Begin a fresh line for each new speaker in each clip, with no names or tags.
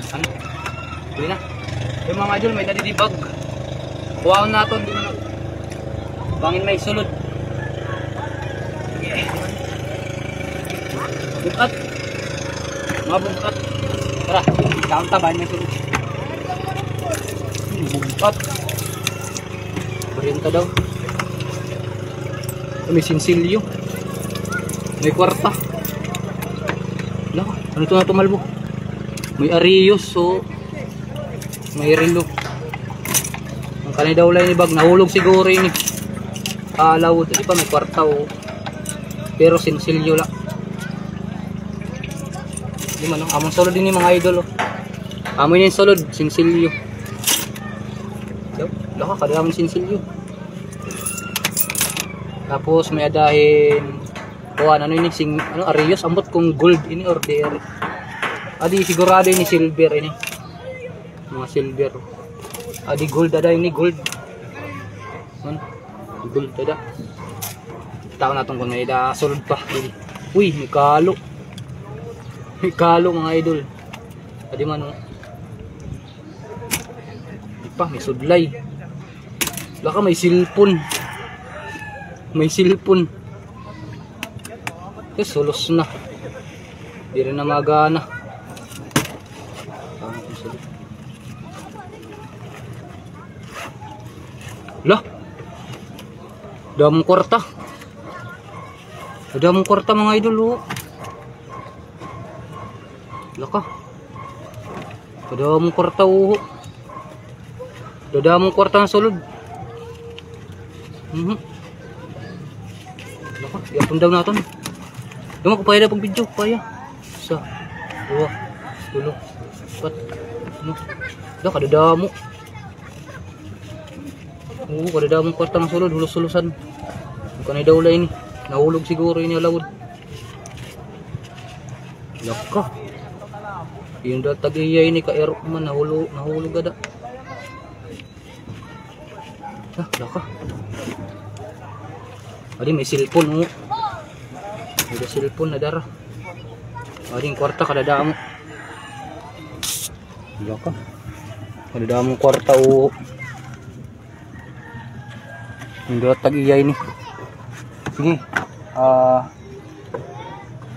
Ano? Tuloy na. Yung mga idol, may nadidibag. Kuhaan natin, di mo na. Bangin may sulod. Okay. Bukat. Mga bukat. Tara, kaunta ba may sulod? Bukat. Barienta daw. May sinsilyo. May kwarta. Laka, ano ito na tumalbo? May ariyos, so may relo. Ang kanay daw lang ni bag, nahulog siguro yun eh. Alaw, di pa may kwarta o. Pero sinsilyo lang. Di man, among solod din yung mga idol. Amon yung solod, sinsilyo. Laka, kadaming sinsilyo. Tapos may adahin kuhan, ano yun, ano, ariyos, ambot kung gold ini or dere. Adi sigurado ini silver ini. Mga silver. Adi gold ada ini gold. Man, gold ada. Tahu na tong kung may da solid pa. Uy, may kalo. May kalo mga idol. Adi man. Di pa, may sudlay. Laka may silpon. May silpon. Solos na. Di rin na magana. Lah. Damong kwarta. Damong kwarta mga idol. Laka. Damong kwarta. Damong kwarta ng sulod. Laka. Iapon daw natin. Dama ko paya na pang video, paya. 1, 2, 3, 4. Ano? Dah kadadamo. Oo, kadadamo kwarta ng sulod, hulos-hulusan. Kanay daw la ini. Nahulog siguro ini alawod. Laka. Yung datag-iya ini ka ero man nahulog ada. Laka. Adi may cellphone mo. Ada cellphone na darah. Ading kwarta kadadamo. Laka. Kadadamo kwarta o. Hindi tag-iya ini. Sige.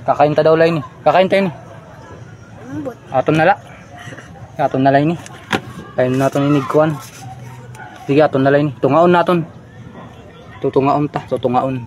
Kakain ta daw la ini. Kakain ta ini. Aton nala. Aton nala ini. Kain naton ini kuan. Sige aton nala ini. Tungaon naton. Tutungaon ta, tutungaon.